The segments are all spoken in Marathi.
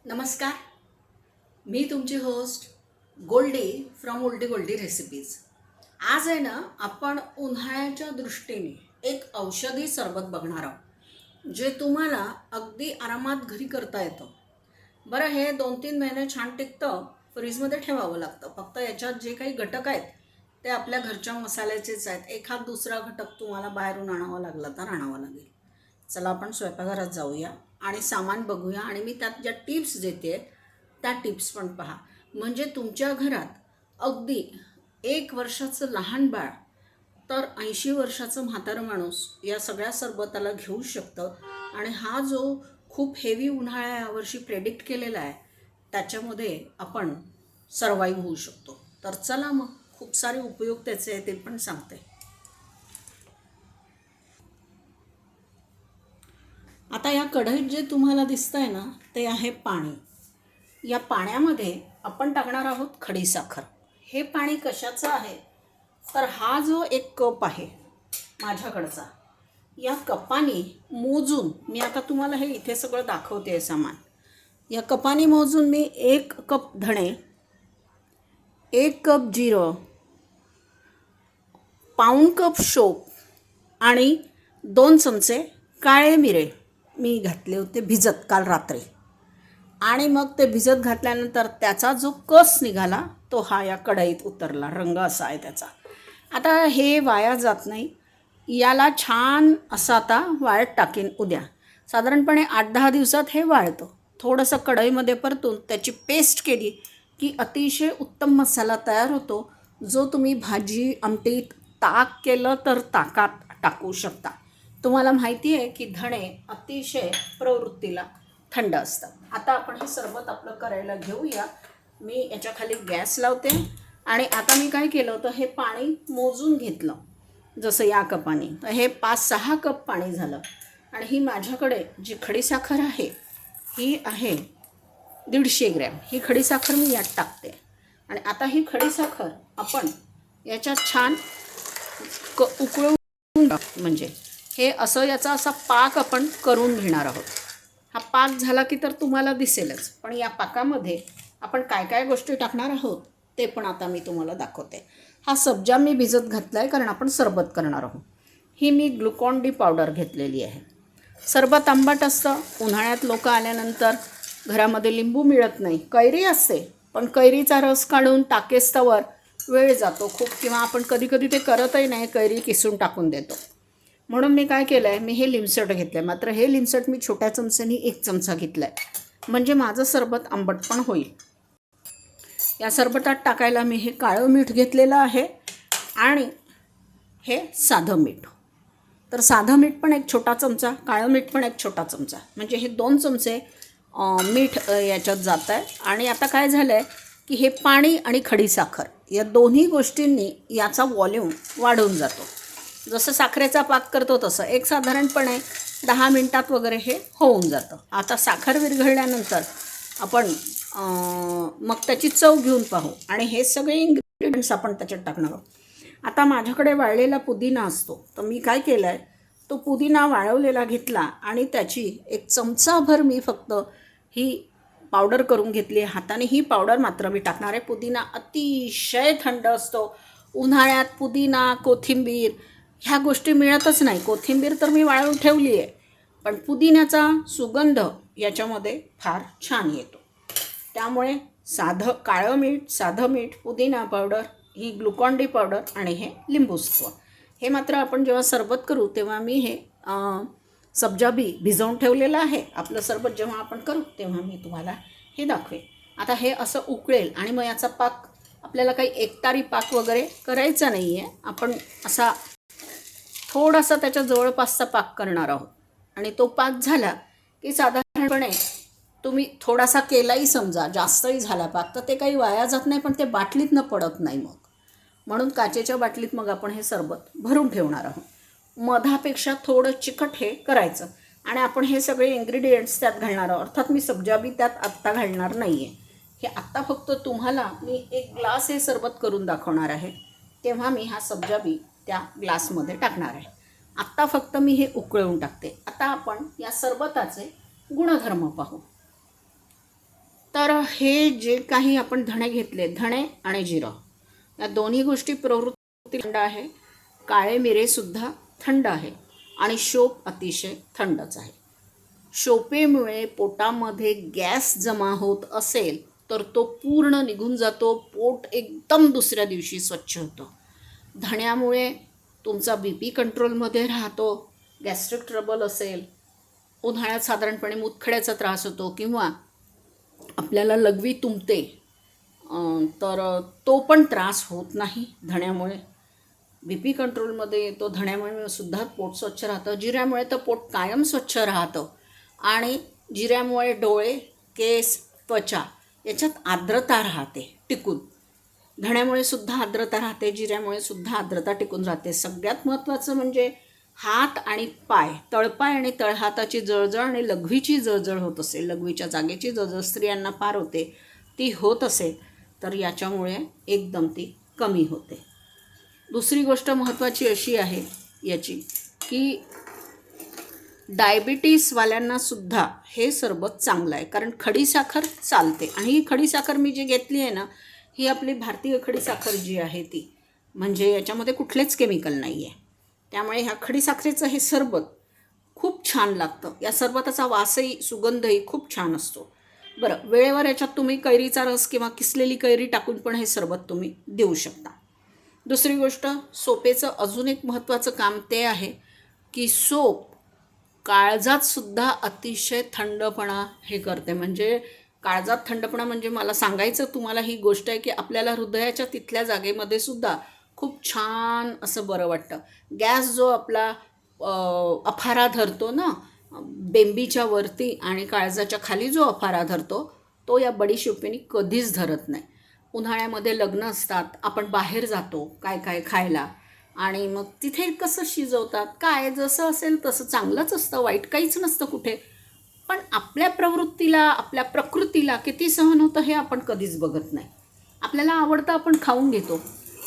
नमस्कार. मी तुमची होस्ट गोल्डी फ्रॉम ओल्डी गोल्डी रेसिपीज. आज आहे ना, आपण उन्हाळ्याच्या दृष्टीने एक औषधी सरबत बघणार आहोत जे तुम्हाला अगदी आरामात घरी करता येतं. बरं, हे 2-3 महिने छान टिकतं. फ्रीजमध्ये ठेवावं लागतं. फक्त याच्यात जे काही घटक आहेत ते आपल्या घरच्या मसाल्याचेच आहेत. एखाद दुसरा घटक तुम्हाला बाहेरून आणावा लागला तर आणावा लागेल. चला आपण स्वयंपाकघरात जाऊया आणि सामान बघूया आणि मी त्यात ज्या टिप्स देते त्या टिप्स पण पहा. म्हणजे तुमच्या घरात अगदी 1 वर्षाचं लहान बाळ तर 80 वर्षाचं म्हातारं माणूस या सगळ्या सरबताला घेऊ शकतं. आणि हा जो खूप हेवी उन्हाळा यावर्षी प्रेडिक्ट केलेला आहे त्याच्यामध्ये आपण सर्वाईव्ह होऊ शकतो. तर चला मग, खूप सारे उपयोग त्याचे ते पण सांगते. आता या कढईत जे तुम्हाला दिसतंय ना ते आहे पाणी. या पाण्यामध्ये आपण टाकणार आहोत खडीसाखर. हे पाणी कशाचं आहे तर हा जो एक कप आहे माझ्याकडचा, या कपाने मोजून मी आता तुम्हाला हे इथे सगळं दाखवते आहे सामान. या कपाने मोजून मी 1 कप धणे, 1 कप जिरं, पाऊण कप शोप आणि 2 चमचे काळे मिरे मी घातले होते भिजत काल रात्री. आणि मग ते भिजत घातल्यानंतर त्याचा जो कस निघाला तो हा या कढईत उतरला. रंग असा आहे त्याचा. आता हे वाया जात नाही. याला छान असं आता वाळत टाकेन उद्या. साधारणपणे 8-10 दिवसात हे वाळतं. थोडंसं कढईमध्ये परतून त्याची पेस्ट केली की अतिशय उत्तम मसाला तयार होतो, जो तुम्ही भाजी आमटीत ताक केलं तर ताकात टाकू शकता. तुम्हाला माहिती आहे की धणे अतिशय प्रवृत्तीला थंड असतात. आता आपण हे सरबत आपलं करायला घेऊया. मी याच्याखाली गॅस लावते आणि आता मी काय केलं होतं, हे पाणी मोजून घेतलं जसं या कपाने. तर हे 5-6 कप पाणी झालं. आणि ही माझ्याकडे जी खडीसाखर आहे ही आहे 150 ग्रॅम. ही खडीसाखर मी यात टाकते. आणि आता ही खडीसाखर आपण याच्यात छान उकळून म्हणजे हे असं याचा असा पाक आपण करून घेणार आहोत. हा पाक झाला की तर तुम्हाला दिसेलच. पण या पाकामध्ये आपण काय काय गोष्टी टाकणार आहोत ते पण आता मी तुम्हाला दाखवते. हा सब्जा मी भिजत घातला आहे कारण आपण सरबत करणार आहोत. ही मी ग्लुकॉन डी पावडर घेतलेली आहे. सरबत आंबट असतं. उन्हाळ्यात लोक आल्यानंतर घरामध्ये लिंबू मिळत नाही, कैरी असते पण कैरीचा रस काढून टाकेस्तवर वेळ जातो खूप, किंवा आपण कधी कधी ते करतही नाही, कैरी किसून टाकून देतो. म्हणून मी काय केलं आहे, मी हे लिमसट घेतलं आहे. मात्र हे लिमसट मी छोट्या चमच्यानी 1 चमचा घेतला आहे म्हणजे माझं सरबत आंबट पण होईल. या सरबतात टाकायला मी हे काळं मीठ घेतलेलं आहे आणि हे साधं मीठ. तर साधं मीठ पण 1 छोटा चमचा, काळं मीठ पण 1 छोटा चमचा, म्हणजे हे 2 चमचे मीठ याच्यात जात आहे. आणि आता काय झालं आहे की हे पाणी आणि खडीसाखर या दोन्ही गोष्टींनी याचा वॉल्यूम वाढवून जातो. जसं साखरेचा पाक करतो तसं एक साधारणपणे 10 मिनटात वगैरे हे होऊन जातं. आता साखर विरघळल्यानंतर आपण मग त्याची चव घेऊन पाहू आणि हे सगळे इन्ग्रेडियंट्स आपण त्याच्यात टाकणार आहोत. आता माझ्याकडे वाळलेला पुदिना असतो, तर मी काय केलं आहे, तो पुदिना वाळवलेला घेतला आणि त्याची 1 चमचाभर मी फक्त ही पावडर करून घेतली आहे हाताने. ही पावडर मात्र मी टाकणार आहे. पुदिना अतिशय थंड असतो. उन्हाळ्यात पुदिना, कोथिंबीर ह्या गोष्टी मिळतच नाही. कोथिंबीर तर मी वाळवून ठेवली आहे, पण पुदिन्याचा सुगंध याच्यामध्ये फार छान येतो. त्यामुळे साधं काळं मीठ, साधं मीठ, पुदिना पावडर, ही ग्लुकॉन डी पावडर आणि हे लिंबूसत्व, हे मात्र आपण जेव्हा सरबत करू तेव्हा मी हे सब्जा बी भिजवून ठेवलेलं आहे. आपलं सरबत जेव्हा आपण करू तेव्हा मी तुम्हाला हे दाखवेन. आता हे असं उकळेल आणि मग याचा पाक आपल्याला काही एकतारी पाक वगैरे करायचा नाही आहे. आपण असा थोडासा त्याच्या जवळपासचा पाक करणार आहोत. आणि तो पाक झाला की साधारणपणे तुम्ही थोडासा केलाही समजा, जास्तही झाला पाक, तर ते काही वाया जात नाही, पण ते बाटलीतनं पडत नाही मग. म्हणून काचेच्या बाटलीत मग आपण हे सरबत भरून ठेवणार आहोत. मधापेक्षा थोडं चिकट हे करायचं. आणि आपण हे सगळे इन्ग्रेडियंट्स त्यात घालणार आहोत. अर्थात मी सब्जा बी त्यात आत्ता घालणार नाही आहे. हे आत्ता फक्त तुम्हाला मी 1 ग्लास हे सरबत करून दाखवणार आहे, तेव्हा मी हा सब्जा बी त्या ग्लासमध्ये टाकणार आहे. आत्ता फक्त मी हे उकळवून टाकते. आता आपण या सरबताचे गुणधर्म पाहू. तर हे जे काही आपण धणे घेतले, धणे आणि जिरं, या दोन्ही गोष्टी प्रवृत्ती थंड आहे. काळे मिरेसुद्धा थंड आहे आणि शोप अतिशय थंडच आहे. शोपेमुळे पोटामध्ये गॅस जमा होत असेल तर तो पूर्ण निघून जातो. पोट एकदम दुसऱ्या दिवशी स्वच्छ होतं. धण्यामुळे तुमचा बी पी कंट्रोलमध्ये राहतो. गॅस्ट्रिक ट्रबल असेल, उन्हाळ्यात साधारणपणे मूतखड्याचा त्रास होतो किंवा आपल्याला लघवी तुंबते, तर तो पण त्रास होत नाही धण्यामुळे. बी पी कंट्रोलमध्ये येतो धण्यामुळे सुद्धा पोट स्वच्छ राहतं. जिऱ्यामुळे तर पोट कायम स्वच्छ राहतं आणि जिऱ्यामुळे डोळे, केस, त्वचा याच्यात आर्द्रता राहते टिकून. धण्यामुळे सुद्धा आर्द्रता राहते, जिऱ्यामुळे सुद्धा आर्द्रता टिकून राहते. सगळ्यात महत्त्वाचं म्हणजे हात आणि पाय, तळपाय आणि तळहाताची जळजळ आणि लघवीची जळजळ होत असेल, लघवीच्या जागेची जळजळ स्त्रियांना फार होते, ती होत असेल तर याच्यामुळे एकदम ती कमी होते. दुसरी गोष्ट महत्त्वाची अशी आहे याची की डायबिटीसवाल्यांनासुद्धा हे सरबत चांगलं आहे, कारण खडीसाखर चालते. आणि ही खडीसाखर मी जी घेतली आहे ना, ही आपली भारतीय खडीसाखर जी आहे ती, म्हणजे याच्यामध्ये कुठलेच केमिकल नाही आहे. त्यामुळे ह्या खडीसाखरेचं हे सरबत खूप छान लागतं. या सरबताचा वासही, सुगंधही खूप छान असतो. बरं, वेळेवर याच्यात तुम्ही कैरीचा रस किंवा किसलेली कैरी टाकून पण हे सरबत तुम्ही देऊ शकता. दुसरी गोष्ट, सोपेचं अजून एक महत्त्वाचं काम ते आहे की सोप काळजातसुद्धा अतिशय थंडपणा हे करते. म्हणजे काळजात थंडपणा म्हणजे मला सांगायचं तुम्हाला ही गोष्ट आहे की आपल्याला हृदयाच्या तिथल्या जागेमध्ये सुद्धा खूप छान असं बरं वाटतं. गॅस जो आपला अफारा धरतो ना, बेंबीच्या वरती आणि काळजाच्या खाली जो अफारा धरतो, तो या बडीशोपेने कधीच धरत नाही. उन्हाळ्यामध्ये लग्न असतात, आपण बाहेर जातो काय काय खायला आणि मग तिथे कसं शिजवतात, काय जसं असेल तसं चांगलंच असतं, वाईट काहीच नसतं कुठे. पण आपल्या प्रवृत्तीला, आपल्या प्रकृतीला किती सहन होतं हे आपण कधीच बघत नाही. आपल्याला आवडतं आपण खाऊन घेतो.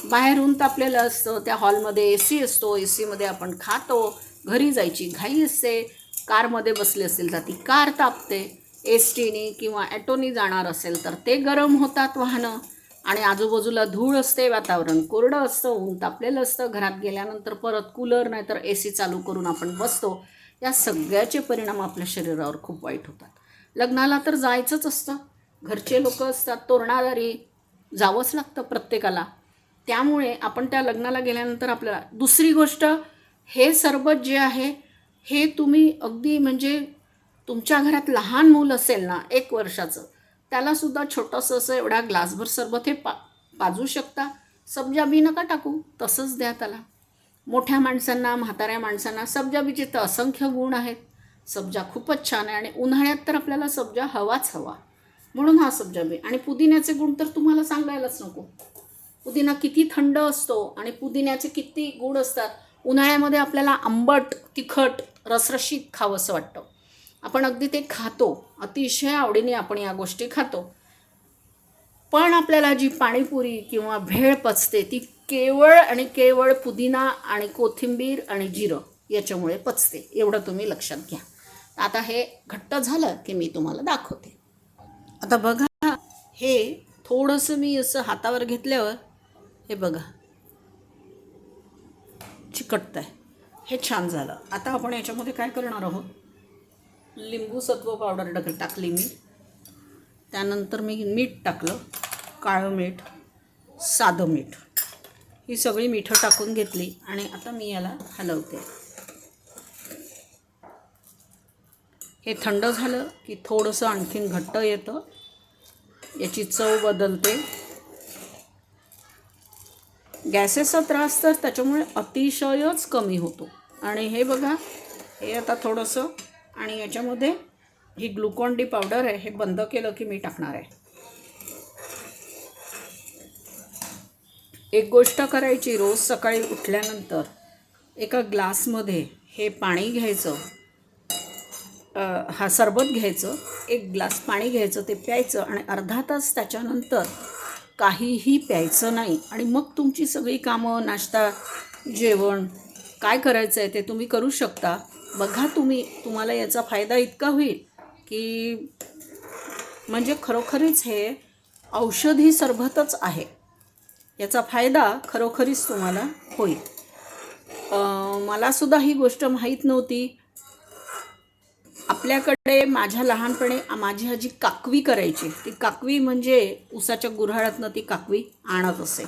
बाहेरून तापलेलं असतं, त्या हॉलमध्ये ए सी असतो, ए सीमध्ये आपण खातो, घरी जायची घाई असते, कारमध्ये बसले असेल तर ती कार तापते, एस टीने किंवा ॲटोनी जाणार असेल तर ते गरम होतात वाहनं आणि आजूबाजूला धूळ असते, वातावरण कोरडं असतं, ऊन तापलेलं असतं. घरात गेल्यानंतर परत कूलर नाही तर ए सी चालू करून आपण बसतो. या सगळ्याचे परिणाम आपल्या शरीरावर खूप वाईट होतात. लग्नाला तर जायचंच असतं, घरचे लोक असतात, तोरणादारी, जावंच लागतं प्रत्येकाला. त्यामुळे आपण त्या लग्नाला गेल्यानंतर आपल्याला, दुसरी गोष्ट, हे सरबत जे आहे हे तुम्ही अगदी म्हणजे तुमच्या घरात लहान मूल असेल ना 1 वर्षाचं, त्यालासुद्धा छोटंसं असं एवढा ग्लासभर सरबत हे पाजू शकता. सब्जा बी नका टाकू, तसंच द्या त्याला. मोठ्या माणसांना, म्हाताऱ्या माणसांना सब्जा बीचे तर असंख्य गुण आहेत. सब्जा खूपच छान आहे आणि उन्हाळ्यात तर आपल्याला सब्जा हवाच हवा, म्हणून हा सब्जा बी. आणि पुदिन्याचे गुण तर तुम्हाला सांगायलाच नको. पुदिना किती थंड असतो आणि पुदिन्याचे किती गुण असतात. उन्हाळ्यामध्ये आपल्याला आंबट, तिखट, रसरशीत खावंसं वाटतं. आपण अगदी ते खातो, अतिशय आवडीने आपण या गोष्टी खातो. पण आपल्याला जी पाणीपुरी किंवा भेळ पचते ती केवळ आणि केवळ पुदिना आणि कोथिंबीर आणि जिरं याच्यामुळे पचते. एवढं तुम्ही लक्षात घ्या. आता हे घट्ट झालं की मी तुम्हाला दाखवते. आता बघा, हे थोडंसं मी असं हातावर घेतल्यावर हे बघा चिकटतं आहे. हे छान झालं. आता आपण याच्यामध्ये काय करणार आहोत, लिंबू सत्व पावडर टाकली मी, त्यानंतर मी मीठ टाकलं, काळं मीठ, साधं मीठ, ही सगळी मिठं टाकून घेतली आणि आता मी याला हलवते. हे थंड झालं की थोडंसं आणखीन घट्ट येतं, याची चव बदलते. गॅसेसचा त्रास तर त्याच्यामुळे अतिशयच कमी होतो. आणि हे बघा, हे आता थोडंसं, आणि याच्यामध्ये ही ग्लुकॉन डी पावडर आहे, हे बंद केलं की मी टाकणार आहे. एक गोष्ट करायची, रोज सकाळी उठल्यानंतर एका ग्लासमध्ये हे पाणी घ्यायचं, हा सरबत घ्यायचं, 1 ग्लास पाणी घ्यायचं, ते प्यायचं आणि अर्धा तास त्याच्यानंतर काहीही प्यायचं नाही. आणि मग तुमची सगळी कामं, नाश्ता, जेवण काय करायचं आहे ते तुम्ही करू शकता. बघा तुम्हाला याचा फायदा इतका होईल की म्हणजे खरोखरीच हे औषधी सरबतच आहे. याचा फायदा खरोखरीच तुम्हाला होईल. मलासुद्धा ही गोष्ट माहीत नव्हती. आपल्याकडे माझ्या लहानपणी माझी आजी काकवी करायची. ती काकवी म्हणजे उसाच्या गुऱ्हाळातनं ती काकवी आणत असे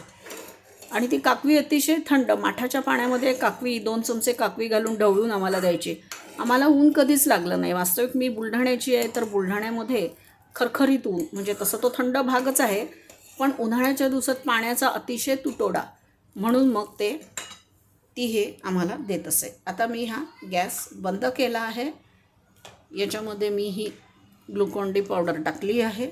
आणि ती काकवी अतिशय थंड माठाच्या पाण्यामध्ये काकवी 2 चमचे काकवी घालून ढवळून आम्हाला द्यायची. आम्हाला ऊन कधीच लागलं नाही. वास्तविक मी बुलढाण्याची आहे, तर बुलढाण्यामध्ये खरखरीत ऊन, म्हणजे तसं तो थंड भागच आहे, पण उन्हाळ्याच्या दिवसात पाण्याचा अतिशय तुटवडा, म्हणून मग ती हे आम्हाला देत असे. आता मी हा गॅस बंद केला आहे. याच्यामध्ये मी ही ग्लुकॉन डी पावडर टाकली आहे.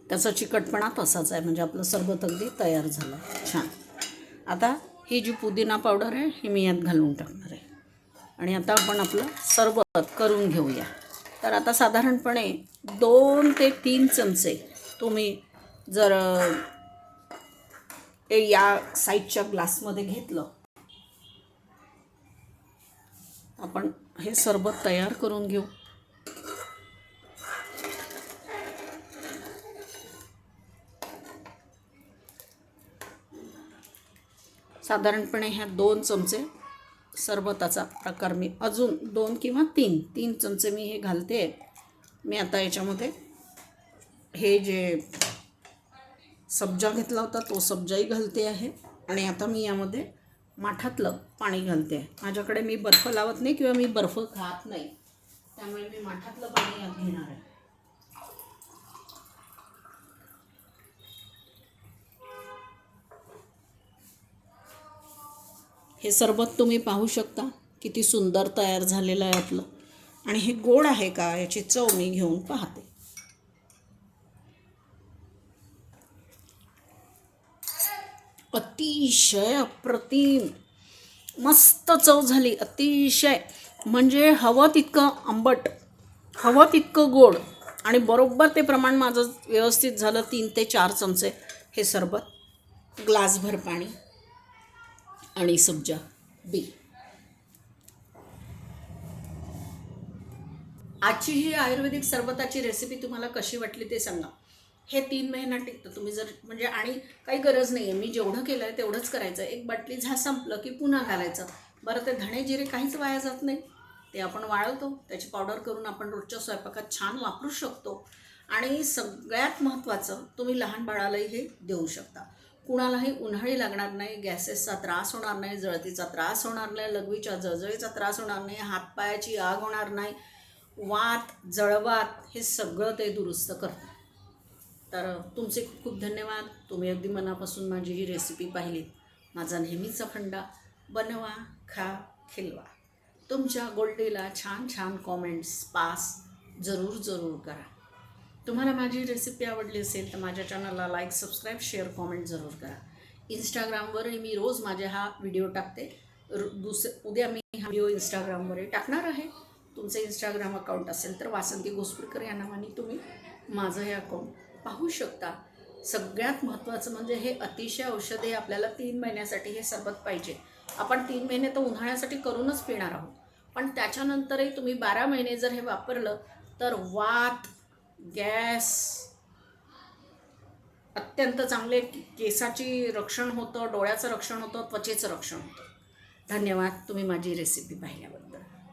त्याचा चिकटपणा तसाच आहे, म्हणजे आपलं सरबत अगदी तयार झालं. छान. आता ही जी पुदिना पावडर आहे ही मी यात घालून टाकणार आहे आणि आता आपण आपलं सरबत करून घेऊया. तर आता साधारणपणे 2 ते 3 चमचे तुम्ही जर या साईजच्या ग्लासमध्ये घेतलं, आपण हे सरबत तयार करून घेऊ. साधारणपणे ह्या 2 चमचे सरबताचा प्रकार मी अजून 2 किंवा 3 चमचे मी हे घालते. मी आता याच्यामध्ये हे जे सब्जा घेतला होता तो सब्जाही घालते आहे आणि आता मी यामध्ये माठातलं पाणी घालते आहे. माझ्याकडे मी बर्फ लावत नाही किंवा मी बर्फ खात नाही, त्यामुळे मी माठातलं पाणी यात घेणार आहे. हे सरबत तुम्ही पाहू शकता किती सुंदर तयार झालेलं आहे आपलं. आणि हे गोड आहे का याची चव मी घेऊन पाहते. अतिशय अप्रतिम मस्त चव झाली. अतिशय म्हणजे हवं तितकं आंबट, हवं तितकं गोड आणि बरोबर ते प्रमाण माझं व्यवस्थित झालं. 3 ते 4 चमचे हे सरबत, ग्लासभर पाणी आणि सब्जा बी. आजची ही आयुर्वेदिक सरबताची रेसिपी तुम्हाला कशी वाटली ते सांगा. हे 3 महिना टिकतं. तुम्ही जर म्हणजे आणि काही गरज नाही आहे, मी जेवढं केलं आहे तेवढंच करायचं. एक बाटली संपलं की पुन्हा घालायचं. बरं, ते धणे जिरे काहीच वाया जात नाही, ते आपण वाळवतो, त्याची पावडर करून आपण रोजच्या स्वयंपाकात छान वापरू शकतो. आणि सगळ्यात महत्त्वाचं, तुम्ही लहान बाळालाही हे देऊ शकता. कुणालाही उन्हाळी लागणार नाही, गॅसेसचा त्रास होणार नाही, जळतीचा त्रास होणार नाही, लघवीच्या जळजळीचा त्रास होणार नाही, हातपायाची आग होणार नाही, वात जळवात हे सगळं ते दुरुस्त करतं. तर तुमचे खूप खूप धन्यवाद. तुम्ही अगदी मनापासून माझी ही रेसिपी पाहिलीत. माझा नेहमीचा फंडा, बनवा, खा, खिलवा. तुमच्या गोल्डीला छान छान कॉमेंट्स पास जरूर करा. तुम्हाला माझी रेसिपी आवडली असेल तर माझ्या चॅनलला लाईक, सबस्क्राईब, शेअर, कॉमेंट जरूर करा. इंस्टाग्रामवरही मी रोज माझे हा व्हिडिओ टाकते. उद्या मी हा व्हिडिओ इंस्टाग्रामवरही टाकणार आहे. तुमचं इंस्टाग्राम अकाउंट असेल तर वासंती घोसपेकर या नावाने तुम्ही माझं हे अकाउंट पाहू शकता. सगळ्यात महत्त्वाचं म्हणजे हे अतिशय औषधे आपल्याला 3 महिन्यासाठी हे सरबत पाहिजे. आपण 3 महिने तर उन्हाळ्यासाठी करूनच पिणार आहोत, पण त्याच्यानंतरही तुम्ही 12 महिने जर हे वापरलं तर वात, गॅस अत्यंत चांगले, केसाची रक्षण होतं, डोळ्याचं रक्षण होतं, त्वचेचं रक्षण होतं. धन्यवाद तुम्ही माझी रेसिपी पाहिल्याबद्दल.